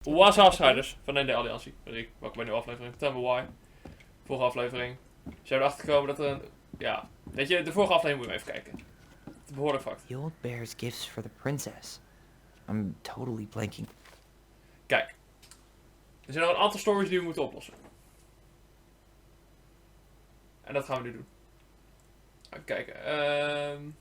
Was Outsiders van de Alliantie. Welkom bij een nieuwe aflevering. Tell me why. Vorige aflevering zijn we erachter gekomen dat er een... Ja, weet je, de vorige aflevering moet je even kijken. Het is behoorlijk fout. The old bear's gifts for the princess. I'm totally blanking. Kijk. Er zijn nog een aantal stories die we moeten oplossen. En dat gaan we nu doen. Even kijken.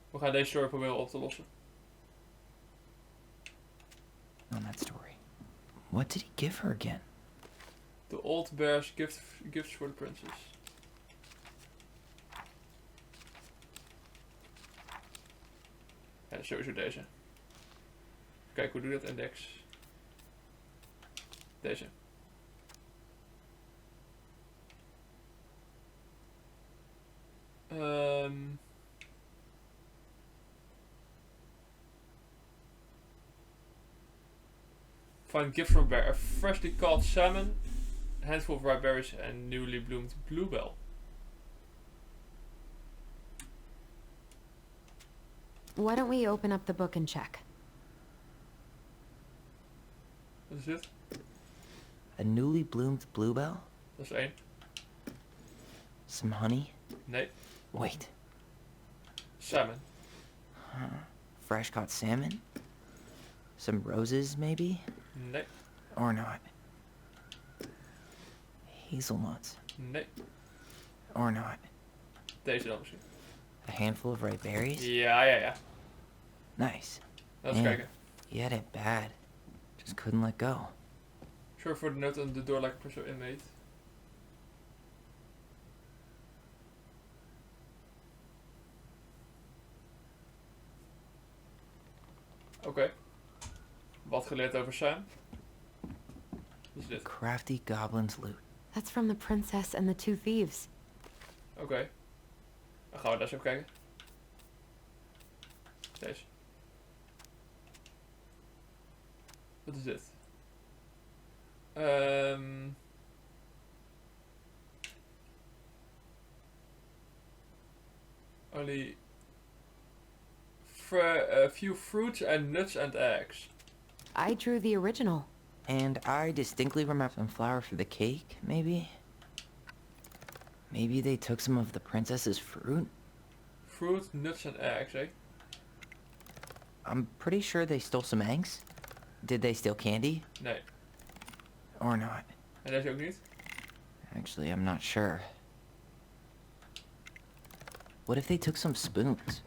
We gaan deze story proberen op te lossen. On that story. What did he give her again? The old bear's gifts for the princess. Ja, sowieso deze. Kijk, hoe doe je dat? Index. Deze. Find gift from bear. A freshly caught salmon, a handful of ripe berries, and newly bloomed bluebell. Why don't we open up the book and check? Wat is dit? A newly bloomed bluebell? Dat is 1. Some honey? Nee. Wait. Salmon. Fresh caught salmon? Some roses, maybe? Nee. Or not. Hazelnuts? Nee. Or not. Deze dan misschien. A handful of ripe berries? Ja. Nice. Laten we kijken. He had it bad. Just couldn't let go. Zorg voor de note on the door like a pressure inmate. Oké. Wat geleerd over Sam? Wat is dit? Crafty goblin's loot. That's from the princess and the two thieves. Oké. Dan gaan we daar eens even kijken. Deze. Wat is dit? Only a few fruits and nuts and eggs. I drew the original. And I distinctly remember some flour for the cake, maybe? Maybe they took some of the princess's fruit? Fruit, nuts and eggs, eh? I'm pretty sure they stole some eggs. Did they steal candy? Nee. Or not? En deze ook niet? Actually, I'm not sure. What if they took some spoons?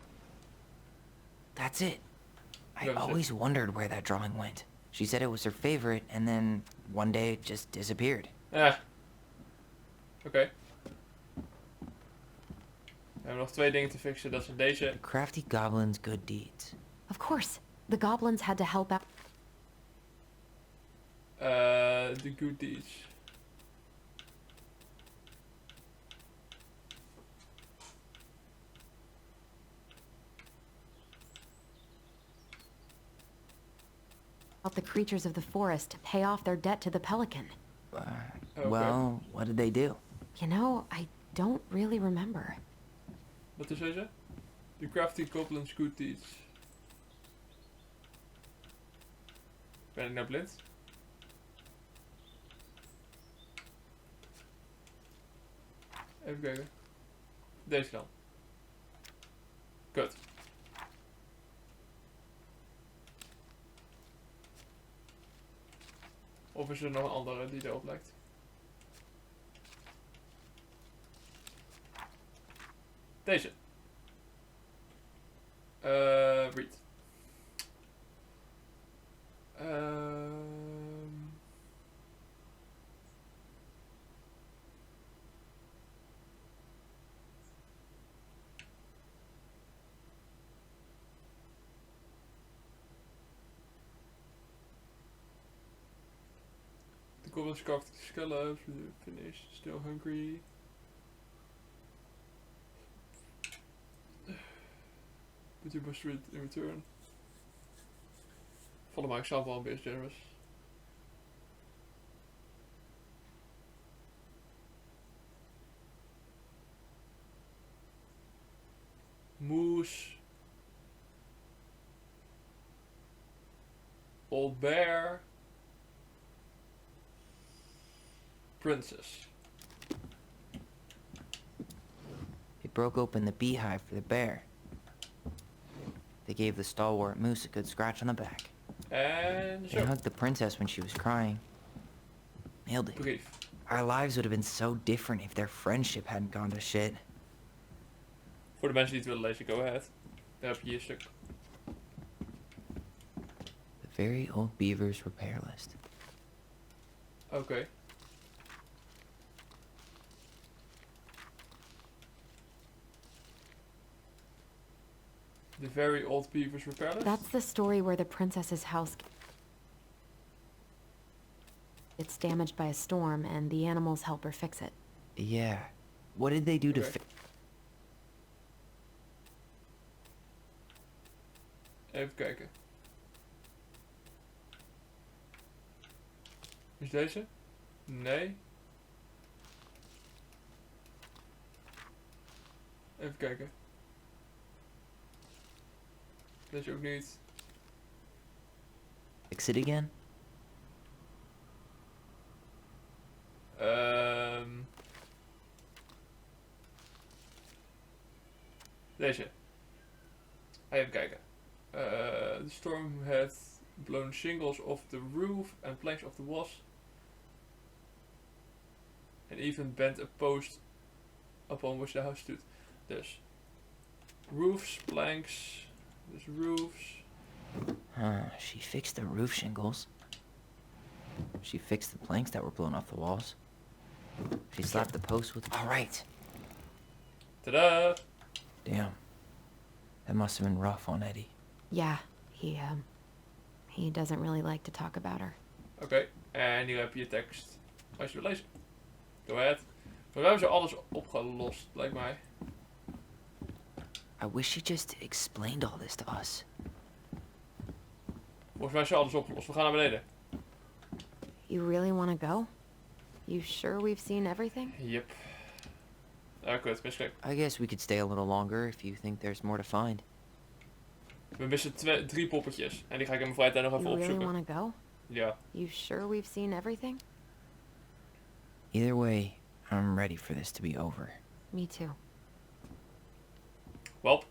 That's it. I always wondered where that drawing went. She said it was her favorite, and then one day it just disappeared. Ja. Oké. We hebben nog 2 dingen te fixen. Dat zijn deze. The crafty goblin's good deeds. Of course, the goblins had to help out. The good deeds. The creatures of the forest to pay off their debt to the pelican. Okay. Well, what did they do? You know, I don't really remember. Wat is deze? The crafty goblin's good deeds. Ben ik nou blind? Even kijken. Deze dan. Kut. Of is er nog een andere die erop lijkt? Deze. Read. The goblins cocked scallops, finished, still hungry. But you must read in return. Follow my example and be as generous. Moose, old bear. Princess. They broke open the beehive for the bear. They gave the stalwart moose a good scratch on the back. En They zo. hugged the princess when she was crying. Nailed it. Brief. Our lives would have been so different if their friendship hadn't gone to shit. Voor de mensen die het willen lezen, go ahead. Daar heb je je stuk. The very old beavers repair list. Oké. The very old beavers repair list? That's the story where the princess's house gets damaged by a storm and the animals help her fix it. Yeah. What did they do to Okay. fix? Even kijken. Is deze? Nee. Even kijken. Deze ook niet. Fix it again? Deze. Even kijken. The storm had blown shingles off the roof and planks off the walls. And even bent a post upon which the house stood. Dus. Roofs, planks. Dus roofs. She fixed the roof shingles. She fixed the planks that were blown off the walls. She slapped the post with... Alright. Tada! Damn. That must have been rough on Eddie. Yeah, he doesn't really like to talk about her. Oké, en hier heb je je tekst. Als je wil lezen. Go ahead. Maar we hebben zo alles opgelost, lijkt mij. I wish she just explained all this to us. Volgens mij is alles opgelost. We gaan naar beneden. You really want to go? You sure we've seen everything? Yep. Ah, kut, misklik. I guess we could stay a little longer if you think there's more to find. We missen 3 poppetjes. En die ga ik in mijn vrije tijd nog even You really opzoeken. want to go? Ja. You sure we've seen everything? Either way, I'm ready for this to be over. Me too. Welp.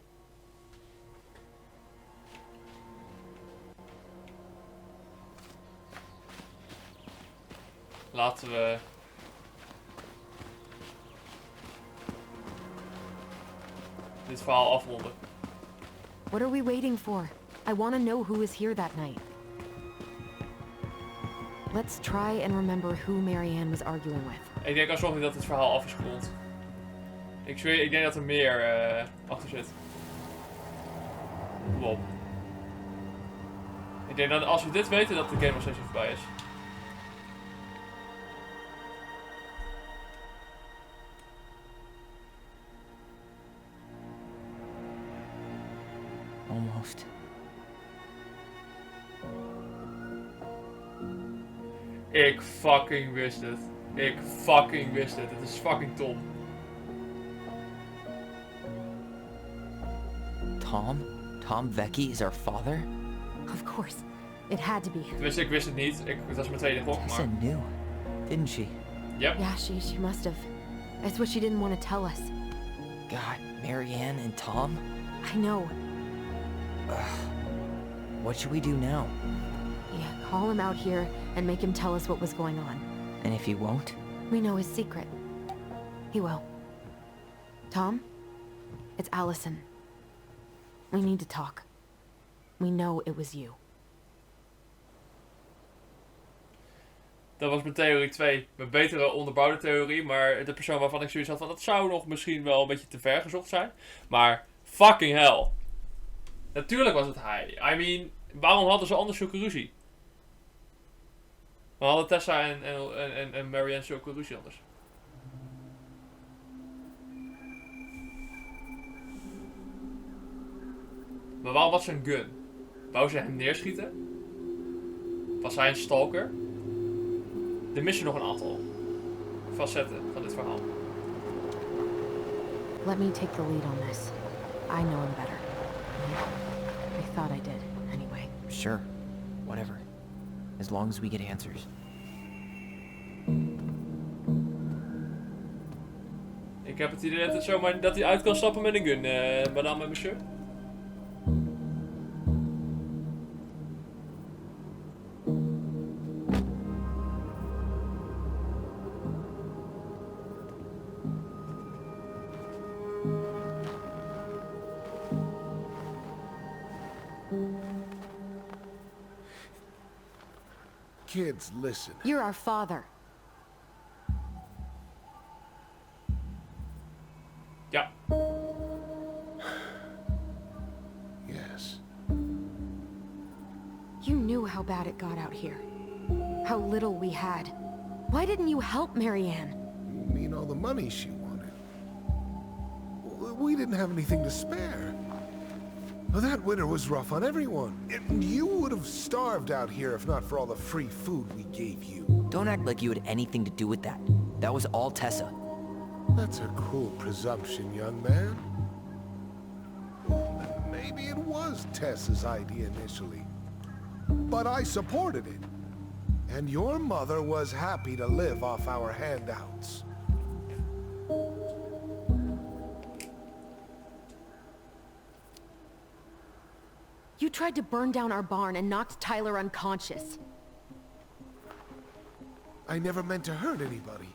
Laten we... dit verhaal afronden. What are we waiting for? I want to know who was here that night. Let's try and remember who Marianne was arguing with. Ik denk alsnog niet dat het verhaal af is gerond. Ik zweer, ik denk dat er meer achter zit. Wow. Ik denk dat als we dit weten, dat de game nog steeds niet voorbij is. Almost. Ik fucking wist het. Ik fucking wist het. Het is fucking Tom. Tom? Tom Vecchi is our father? Of course. It had to be. Tenminste, ik wist het niet. Dat was mijn tweede gok, Tessa maar... knew, didn't she? Yep. Yeah, she must have. It's what she didn't want to tell us. God, Marianne and Tom? I know. What should we do now? Yeah, call him out here and make him tell us what was going on. And if he won't? We know his secret. He will. Tom? It's Allison. We need to talk. We know it was you. Dat was mijn theorie 2. Mijn betere onderbouwde theorie. Maar de persoon waarvan ik zoiets had van... dat zou nog misschien wel een beetje te ver gezocht zijn. Maar fucking hell. Natuurlijk was het hij. I mean, waarom hadden ze anders zulke ruzie? We hadden Tessa en Marianne zulke ruzie anders. Maar waarom was ze een gun? Wou ze hem neerschieten? Was hij een stalker? Er missen nog een aantal facetten van dit verhaal. Let me take the lead on this. I know him better. I thought I did, anyway. Sure. Whatever. as long as we get answers. Ik heb het idee dat, het zomaar, dat hij uit kan stappen met een gun, madame en monsieur. Kids, listen. You're our father. Ja. Yes. You knew how bad it got out here. How little we had. Why didn't you help Marianne? You mean all the money she wanted? We didn't have anything to spare. Well, that winter was rough on everyone. And you would have starved out here if not for all the free food we gave you. Don't act like you had anything to do with that. That was all Tessa. That's a cruel presumption, young man. Maybe it was Tessa's idea initially. But I supported it. And your mother was happy to live off our handouts. You tried to burn down our barn and knocked Tyler unconscious. I never meant to hurt anybody.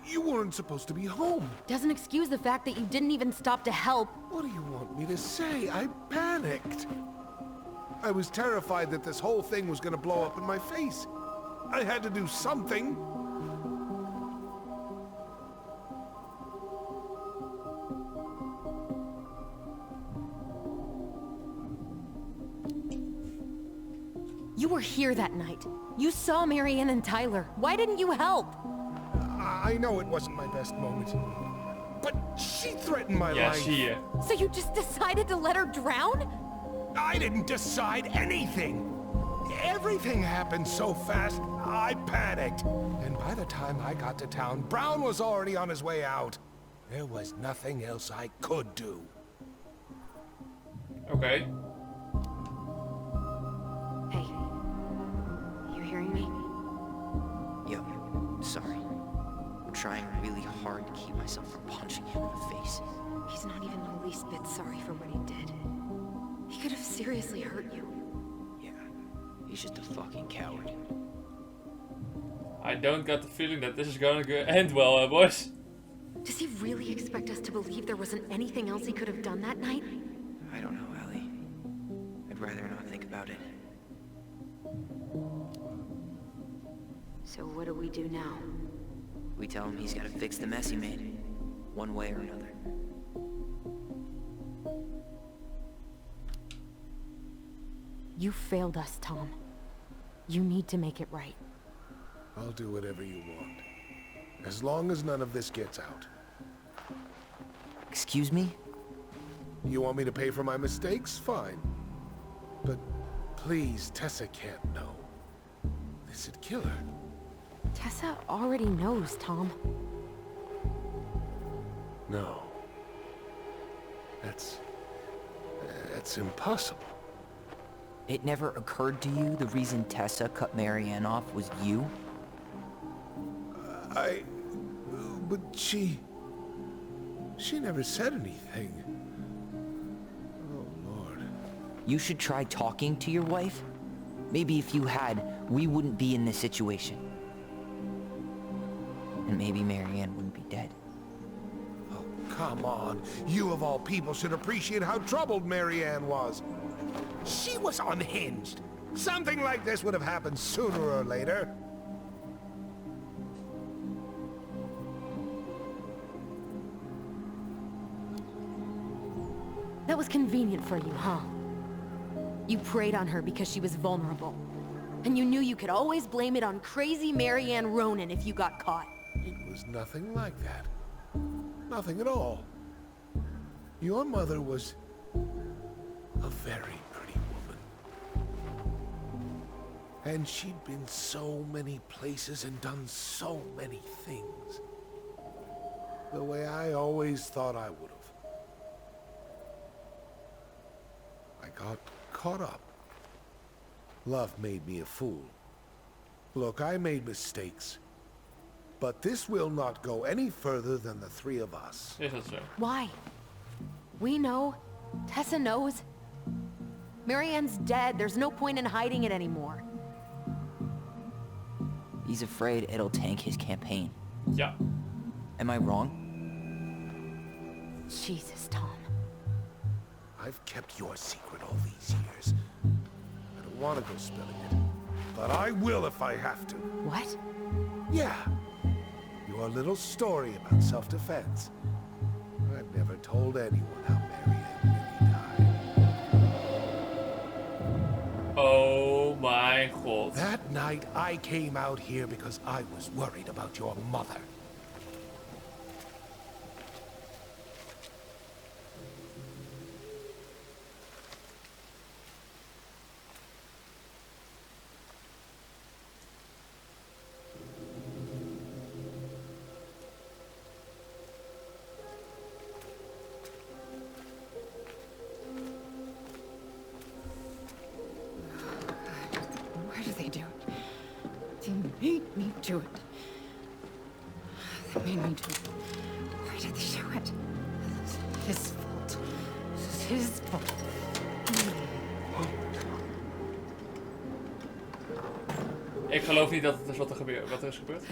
You weren't supposed to be home. Doesn't excuse the fact that you didn't even stop to help. What do you want me to say? I panicked. I was terrified that this whole thing was gonna blow up in my face. I had to do something. You were here that night. You saw Marianne and Tyler. Why didn't you help? I know it wasn't my best moment. But she threatened my Ja, life. zie je. So you just decided to let her drown? I didn't decide anything. Everything happened so fast, I panicked. And by the time I got to town, Brown was already on his way out. There was nothing else I could do. Oké. Hey, you hearing me? Yo, sorry. I'm trying really hard to keep myself from punching him in the face. He's not even the least bit sorry for what he did. He could have seriously hurt you. Yeah, he's just a fucking coward. I don't get the feeling that this is gonna end well, boys. Does he really expect us to believe there wasn't anything else he could have done that night? I don't know, Ellie. I'd rather not think about it. So what do we do now? We tell him he's gotta fix the mess he made, one way or another. You failed us, Tom. You need to make it right. I'll do whatever you want. As long as none of this gets out. Excuse me? You want me to pay for my mistakes? Fine. But please, Tessa can't know. This'd kill her. Tessa already knows, Tom. No. That's impossible. It never occurred to you the reason Tessa cut Marianne off was you? But she never said anything. Oh, Lord. You should try talking to your wife. Maybe if you had, we wouldn't be in this situation. And maybe Marianne wouldn't be dead. Oh, come on. You of all people should appreciate how troubled Marianne was. She was unhinged. Something like this would have happened sooner or later. That was convenient for you, huh? You preyed on her because she was vulnerable. And you knew you could always blame it on crazy Marianne Ronan if you got caught. It was nothing like that. Nothing at all. Your mother was a very pretty woman. And she'd been so many places and done so many things. The way I always thought I would have. I got caught up. Love made me a fool. Look, I made mistakes. But this will not go any further than the three of us. Is dat zo? Why? We know. Tessa knows. Marianne's dead. There's no point in hiding it anymore. He's afraid it'll tank his campaign. Ja. Am I wrong? Jesus, Tom. I've kept your secret all these years. I don't want to go spilling it. But I will if I have to. What? Yeah. Your little story about self-defense. I've never told anyone how Marianne really died. Oh mijn god. That night, I came out here because I was worried about your mother. Why do they do it? They made me do it. They made me do it. Why did they do it? This is his fault. This is his fault. Ik geloof niet dat het is wat er gebeurt. Wat er is gebeurd.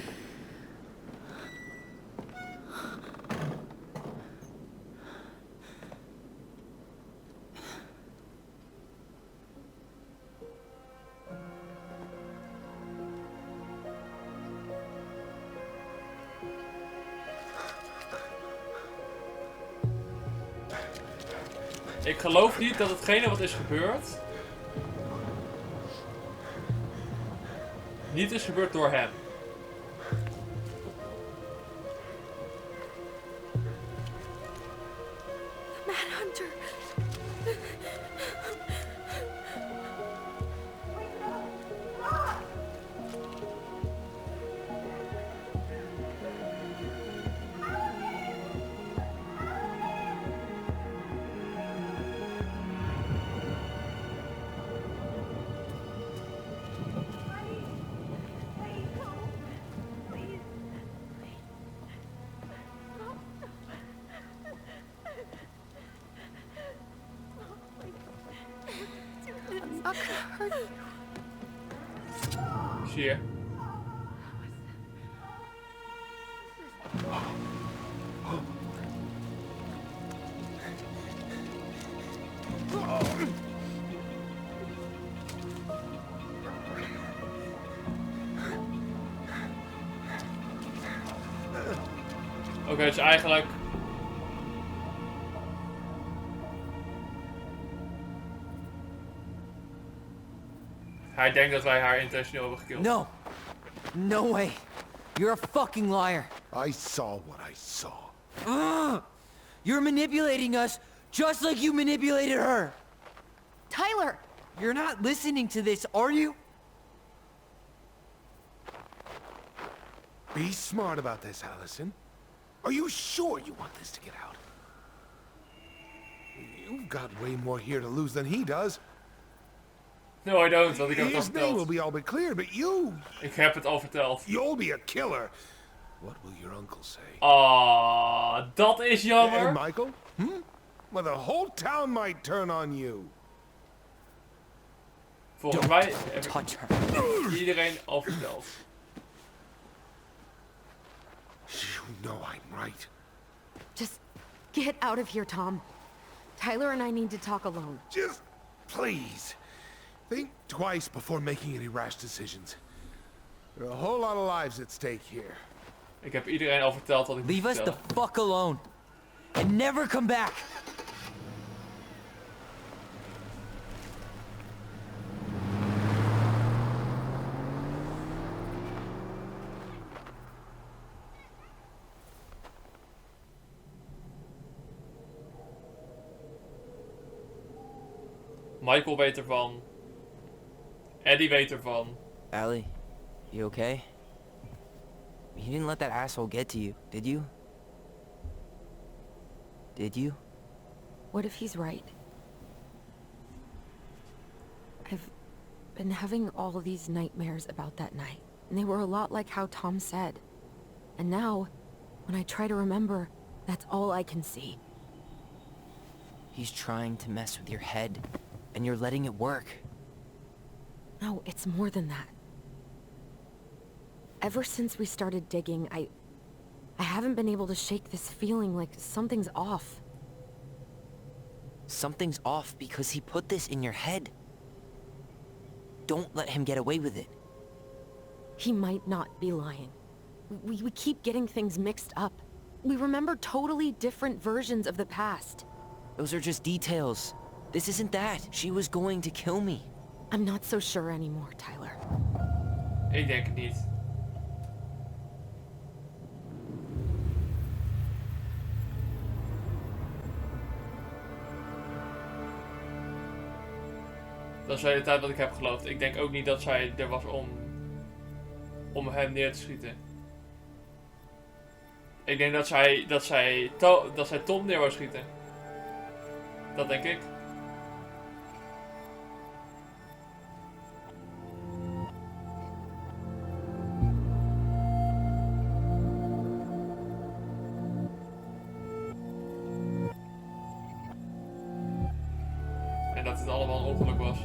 Ik geloof niet dat hetgene wat is gebeurd niet is gebeurd door hem. Manhunter. I'm not gonna hurt you. Zie je. Oké, dus eigenlijk... Hij denkt dat wij haar intentioneel hebben gekild. No! No way! You're a fucking liar! I saw what I saw. You're manipulating us just like you manipulated her! Tyler! You're not listening to this, are you? Be smart about this, Allison. Are you sure you want this to get out? You've got way more here to lose than he does. No, I don't, want ik heb het al His name will verteld. be all but clear, but you... Ik heb het al verteld. You'll be a killer. What will your uncle say? Ah, dat is jammer. And Michael? Well, the whole town might turn on you. Volgens mij heb Touch her. ik iedereen al verteld. You know I'm right. Just get out of here, Tom. Tyler and I need to talk alone. Just, please, think twice before making any rash decisions. There are a whole lot of lives at stake here. Ik heb iedereen al verteld wat ik Leave moest us the vertellen. fuck alone. And never come back! Michael weet ervan. Eddie weet ervan. Allie, you okay? You didn't let that asshole get to you, did you? Did you? What if he's right? I've been having all these nightmares about that night. and they were a lot like how Tom said. And now, when I try to remember, that's all I can see. He's trying to mess with your head, and you're letting it work. No, it's more than that. Ever since we started digging, I haven't been able to shake this feeling like something's off. Something's off because he put this in your head. Don't let him get away with it. He might not be lying. We keep getting things mixed up. We remember totally different versions of the past. Those are just details. This isn't that. She was going to kill me. I'm not so sure anymore, Tyler. Ik denk het niet. Dat is de hele tijd wat ik heb geloofd. Ik denk ook niet dat zij er was om hem neer te schieten. Ik denk dat zij Tom neer wou schieten. Dat denk ik. En dat het allemaal een ongeluk was.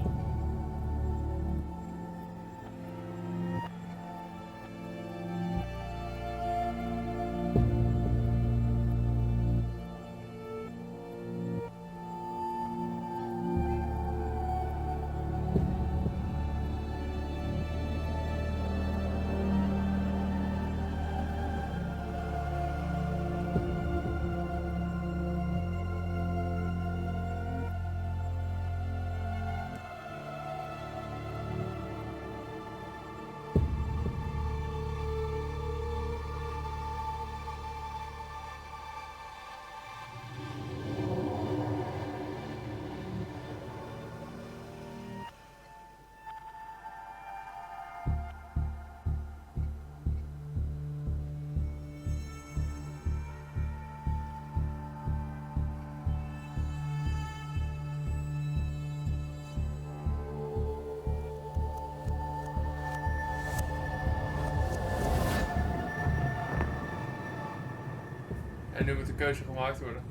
En nu moet de keuze gemaakt worden.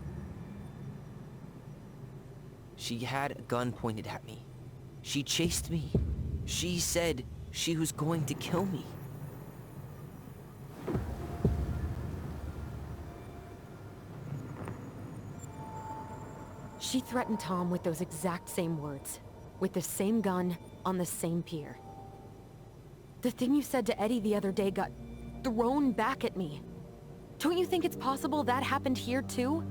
She had a gun pointed at me. She chased me. She said she was going to kill me. She threatened Tom with those exact same words. With the same gun, on the same pier. The thing you said to Eddie the other day got thrown back at me. Don't you think it's possible that happened here too?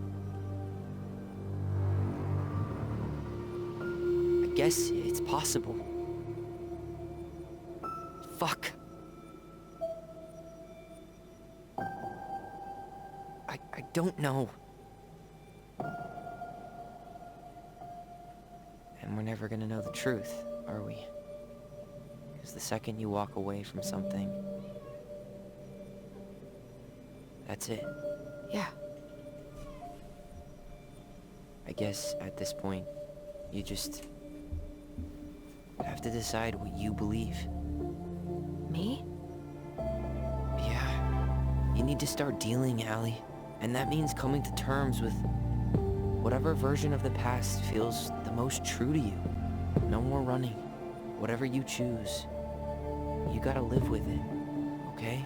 I guess it's possible. Fuck. I don't know. And we're never gonna know the truth, are we? Because the second you walk away from something, that's it. Yeah. I guess at this point, you just have to decide what you believe. Me? Yeah. You need to start dealing, Allie. And that means coming to terms with whatever version of the past feels the most true to you. No more running. Whatever you choose, you gotta live with it, okay?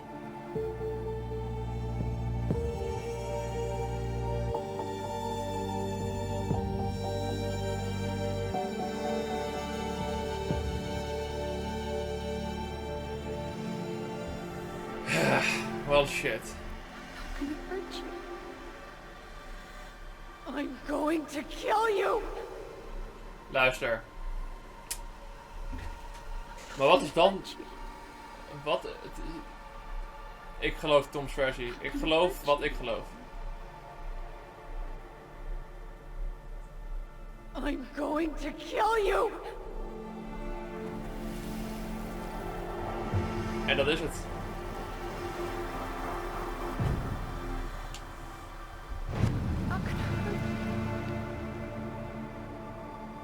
Well, shit. I'm gonna hurt you. I'm going to kill you! Luister. Maar wat is dan... Wat... Ik geloof Toms versie. Ik geloof wat ik geloof. I'm going to kill you! En dat is het. Not gonna hurt you.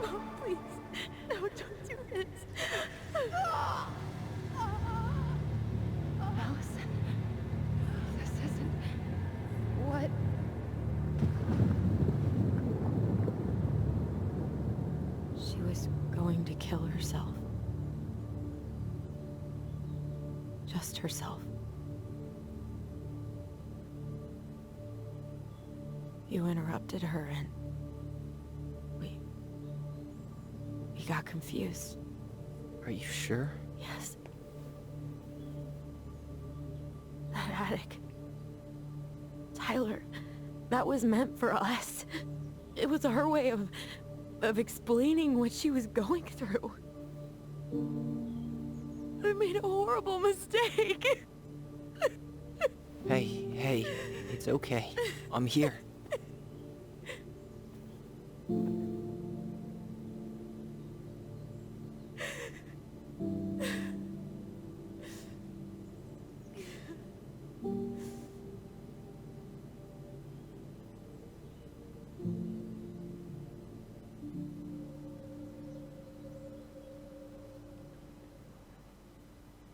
Oh, please. No, don't do this. She was going to kill herself. Just herself. You interrupted her and we got confused. Are you sure? Yes. That attic. Tyler, that was meant for us. It was her way of explaining what she was going through. I made a horrible mistake. Hey, it's okay. I'm here.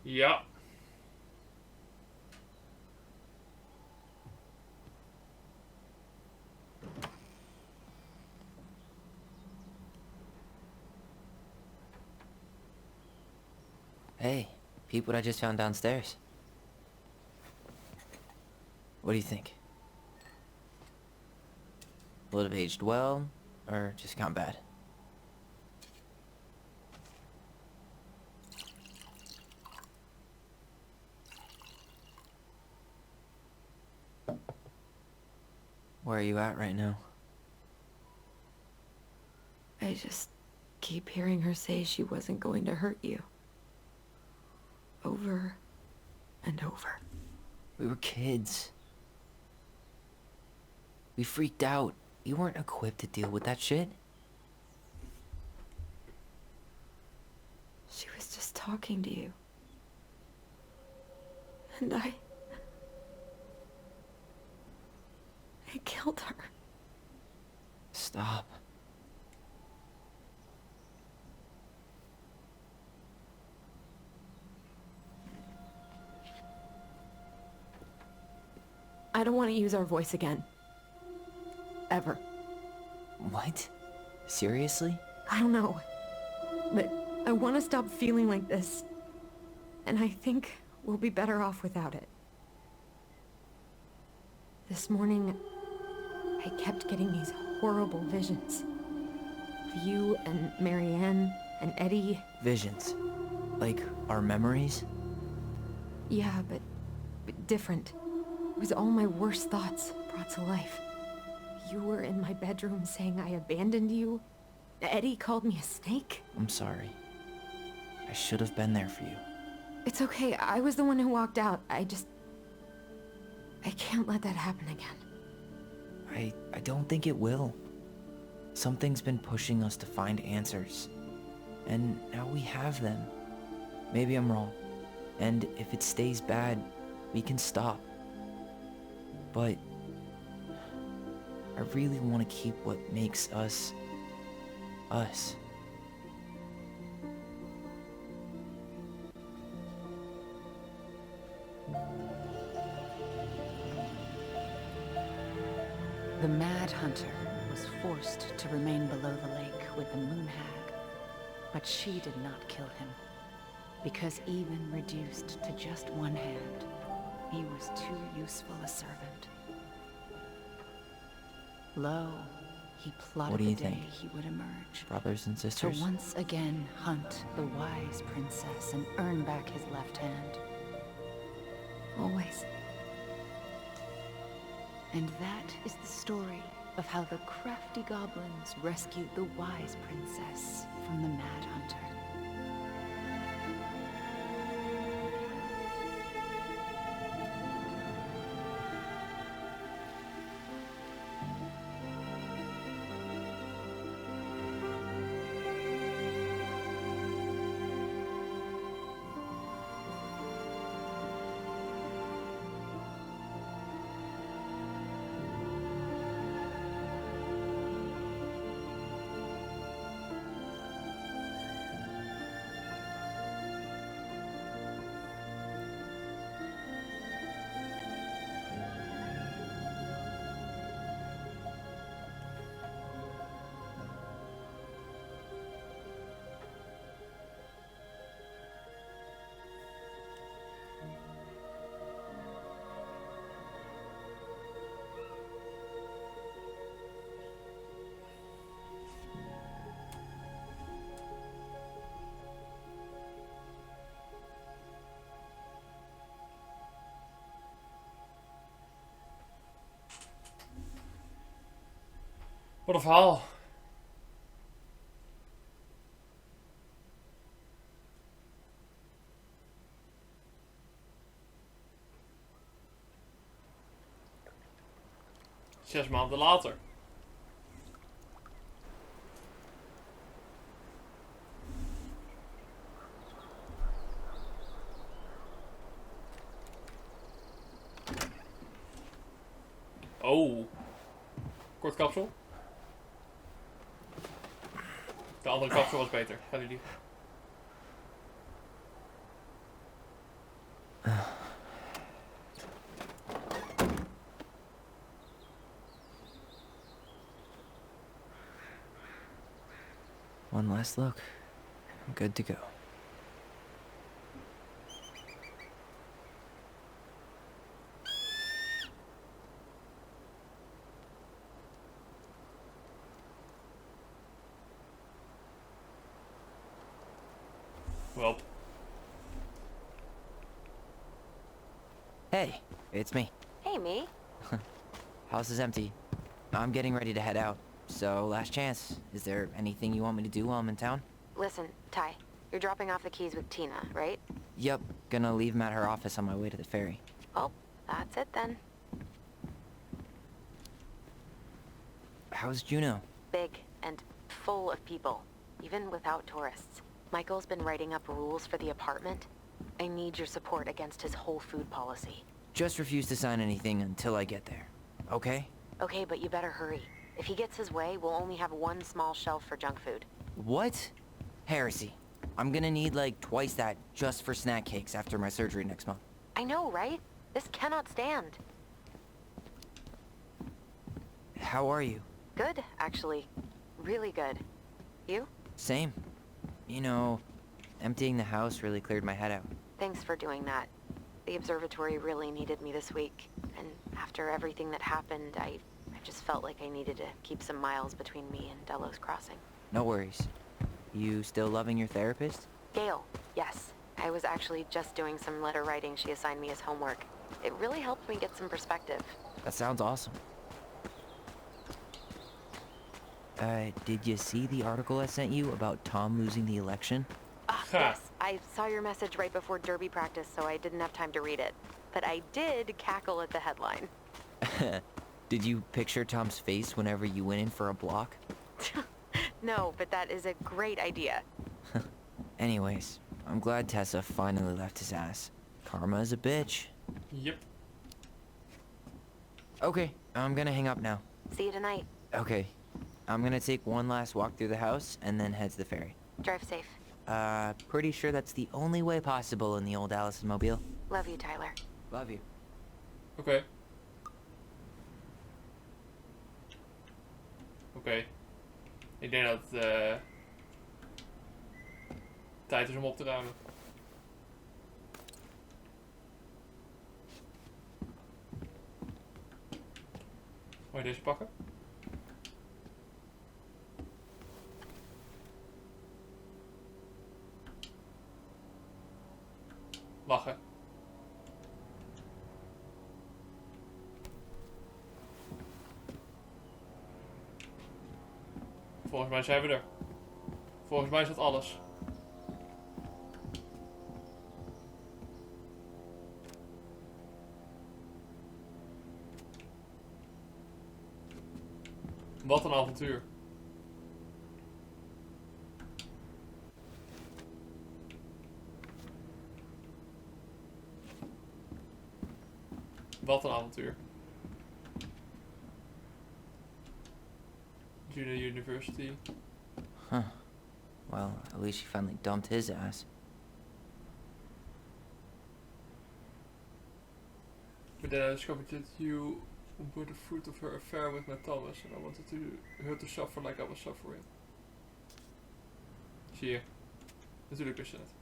Ja. Hey, peep what I just found downstairs. What do you think? Will it have aged well, or just gone bad? Where are you at right now? I just keep hearing her say she wasn't going to hurt you. Over and over. We were kids. We freaked out. You weren't equipped to deal with that shit. She was just talking to you. And I killed her. Stop. I don't want to use our voice again. Ever. What? Seriously? I don't know. But I want to stop feeling like this. And I think we'll be better off without it. This morning, I kept getting these horrible visions. Of you and Marianne and Eddie. Visions. Like our memories? Yeah, but different. It was all my worst thoughts brought to life. You were in my bedroom saying I abandoned you. Eddie called me a snake. I'm sorry. I should have been there for you. It's okay, I was the one who walked out. I can't let that happen again. I don't think it will. Something's been pushing us to find answers. And now we have them. Maybe I'm wrong. And if it stays bad, we can stop. But I really want to keep what makes us, us. The Mad Hunter was forced to remain below the lake with the Moon Hag, but she did not kill him, because even reduced to just one hand, he was too useful a servant. Lo, he plotted What do you the day think? he would emerge, Brothers and to sisters? once again hunt the wise princess and earn back his left hand. Always. And that is the story of how the crafty goblins rescued the wise princess from the Mad Hunter. Wat een verhaal. Zes maanden later. Oh. Kort kapsel. De andere kapsel was beter. Gaan jullie. One last look. I'm good to go. Well. Hey, it's me. Hey, me. House is empty. I'm getting ready to head out. So, last chance. Is there anything you want me to do while I'm in town? Listen, Ty, you're dropping off the keys with Tina, right? Yep, gonna leave them at her office on my way to the ferry. Well, that's it then. How's Juno? Big and full of people, even without tourists. Michael's been writing up rules for the apartment. I need your support against his whole food policy. Just refuse to sign anything until I get there. Okay? Okay, but you better hurry. If he gets his way, we'll only have one small shelf for junk food. What? Heresy. I'm gonna need like twice that just for snack cakes after my surgery next month. I know, right? This cannot stand. How are you? Good, actually. Really good. You? Same. You know, emptying the house really cleared my head out. Thanks for doing that. The observatory really needed me this week, and after everything that happened, I just felt like I needed to keep some miles between me and Delos Crossing. No worries. You still loving your therapist? Gail, yes. I was actually just doing some letter writing she assigned me as homework. It really helped me get some perspective. That sounds awesome. Did you see the article I sent you about Tom losing the election? Ah, yes. I saw your message right before derby practice, so I didn't have time to read it. But I did cackle at the headline. Did you picture Tom's face whenever you went in for a block? No, but that is a great idea. Anyways, I'm glad Tessa finally left his ass. Karma is a bitch. Yep. Okay, I'm gonna hang up now. See you tonight. Okay, I'm gonna take one last walk through the house and then head to the ferry. Drive safe. Pretty sure that's the only way possible in the old Allison mobile. Love you, Tyler. Love you. Oké. Oké. Ik denk dat het tijd is om op te ruimen. Wil je deze pakken? Lachen. Volgens mij zijn we er. Volgens mij is dat alles. Wat een avontuur. Wat een avontuur. Junior University. Huh. Well, at least she finally dumped his ass. But then I discovered that you were the fruit of her affair with my Thomas, and I wanted her to suffer like I was suffering. Zie je. Natuurlijk wist je het.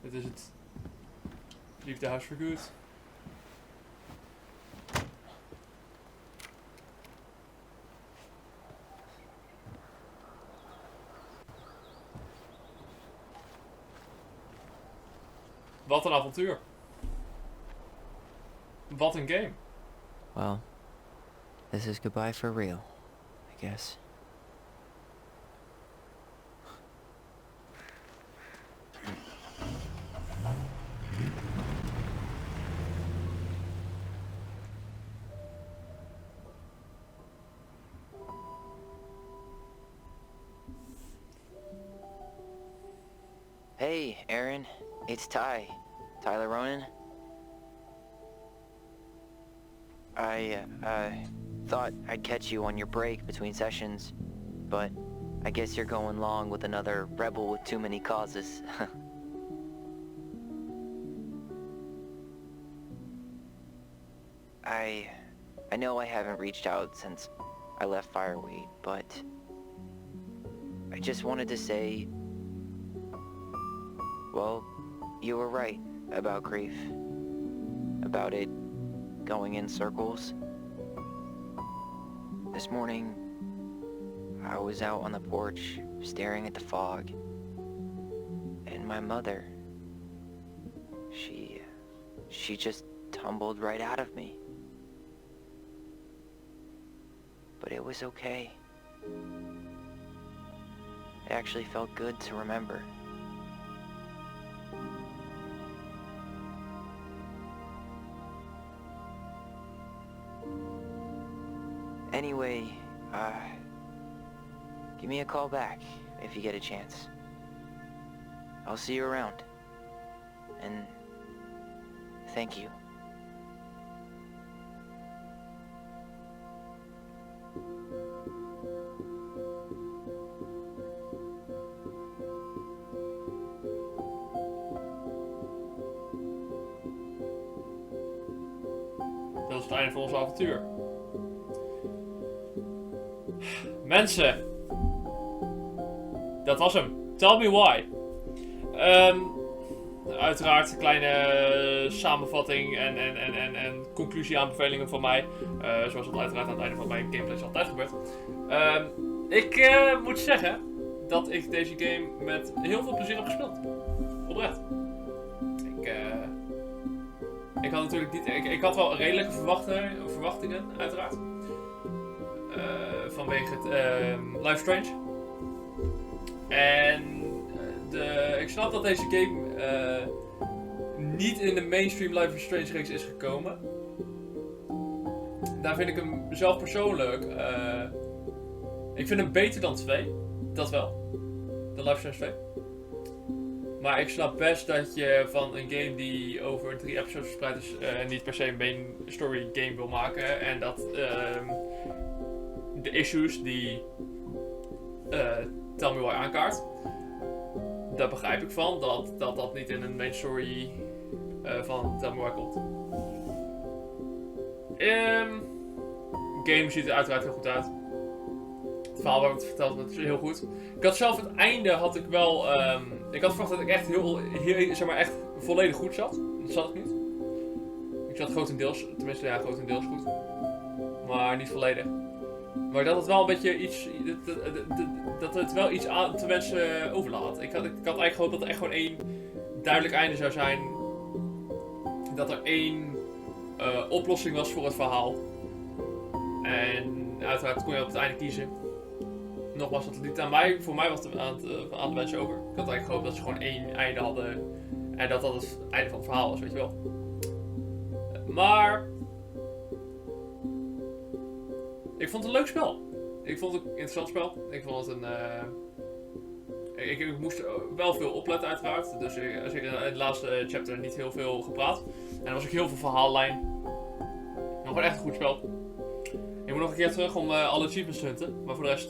Dit is het. Liefdehuis voor goed. Wat een avontuur. Wat een game. Well, This is goodbye for real, I guess. Hey, Aaron. It's Tyler Ronan. I thought I'd catch you on your break between sessions, but I guess you're going along with another rebel with too many causes. I know I haven't reached out since I left Fireweight, but I just wanted to say, well, you were right about grief, about it going in circles. This morning, I was out on the porch staring at the fog, and my mother, she just tumbled right out of me. But it was okay. It actually felt good to remember. Anyway, give me a call back if you get a chance. I'll see you around. And thank you. Dat is het einde van ons avontuur. Mensen. Dat was hem. Tell me why. Uiteraard een kleine samenvatting en conclusieaanbevelingen van mij. Zoals dat uiteraard aan het einde van mijn gameplays altijd gebeurt. Ik moet zeggen dat ik deze game met heel veel plezier heb gespeeld. Oprecht. Ik had natuurlijk niet... Ik had wel redelijke verwachtingen, uiteraard. Vanwege het Life is Strange. En ik snap dat deze game niet in de mainstream Life is Strange reeks is gekomen. Daar vind ik hem zelf persoonlijk... ik vind hem beter dan 2. Dat wel. Dan Life is Strange 2. Maar ik snap best dat je van een game die over 3 episodes verspreid is... niet per se een main story game wil maken. En dat de issues die Tell Me Why aankaart... Daar begrijp ik van, dat niet in een main story van Tell Me Why komt. Game ziet er uiteraard heel goed uit. Het verhaal waar het verteld wordt is heel goed. Ik had zelf het einde had ik wel... ik had verwacht dat ik echt heel zeg maar echt volledig goed zat. Dat zat ik niet. Ik zat grotendeels, tenminste ja, grotendeels goed. Maar niet volledig. Maar dat het wel een beetje iets... Dat het wel iets aan te wensen overlaat. Ik had eigenlijk gehoopt dat er echt gewoon één duidelijk einde zou zijn. Dat er één oplossing was voor het verhaal. En uiteraard kon je op het einde kiezen. Nogmaals, dat liet aan mij, voor mij was het aan de wensen over. Ik had eigenlijk gehoopt dat ze gewoon één einde hadden. En dat dat het einde van het verhaal was, weet je wel. Maar... ik vond het een leuk spel. Ik vond het een interessant spel. Ik vond het een... Ik moest wel veel opletten uiteraard. Dus in het laatste chapter niet heel veel gepraat. En er was ook heel veel verhaallijn. Nog wel echt een goed spel. Ik moet nog een keer terug om alle achievements te hunten. Maar voor de rest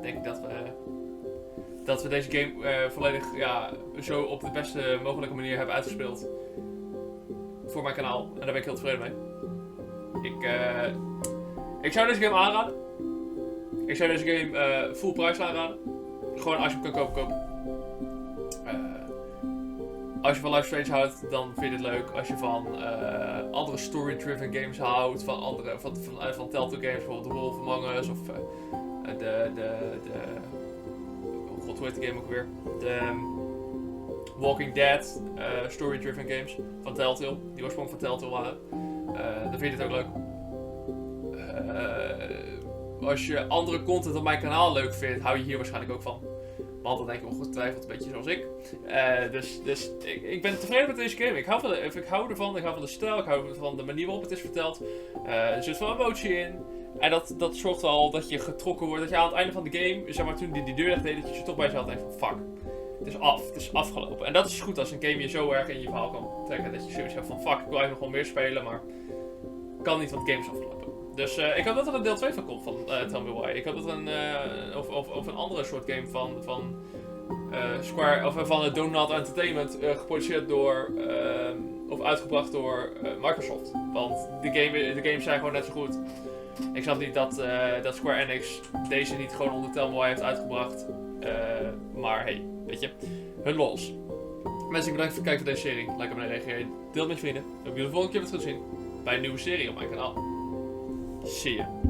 denk ik dat we deze game volledig zo op de beste mogelijke manier hebben uitgespeeld. Voor mijn kanaal. En daar ben ik heel tevreden mee. Ik zou deze game aanraden. Ik zou deze game full price aanraden. Gewoon als je hem kan kopen. Als je van Life is Strange houdt, dan vind je dit leuk. Als je van andere story-driven games houdt, van Telltale games, bijvoorbeeld The Wolf Among Us of god, hoe heet de game ook weer? De Walking Dead story-driven games van Telltale, die oorspronkelijk van Telltale waren. Dan vind je dit ook leuk. als je andere content op mijn kanaal leuk vindt, hou je hier waarschijnlijk ook van. Want dan denk ik ongetwijfeld een beetje zoals ik. Dus ik ben tevreden met deze game. Ik hou ervan, ik hou van de stijl, ik hou van de manier waarop het is verteld. Er zit wel emotie in. En dat zorgt wel dat je getrokken wordt. Dat je aan het einde van de game, zeg maar toen die deur dicht deed, dat je toch bij jezelf denkt van fuck. Het is af, het is afgelopen. En dat is goed als een game je zo erg in je verhaal kan trekken. Dat je zoiets hebt van fuck, ik wil eigenlijk nog wel meer spelen, maar kan niet, want de game is afgelopen. Dus ik hoop dat er een deel 2 van komt van Tell Me Why. Ik hoop dat er een andere soort game van Square, of van DontNod Entertainment geproduceerd door, of uitgebracht door Microsoft. Want de games zijn gewoon net zo goed. Ik snap niet dat Square Enix deze niet gewoon onder Tell Me Why heeft uitgebracht. Maar hey, weet je, hun lols. Mensen, ik bedankt voor het kijken van deze serie. Like, abonneer, reageer. Deel het met je vrienden. Dan hoop je de volgende keer weer terug te zien bij een nieuwe serie op mijn kanaal. See ya.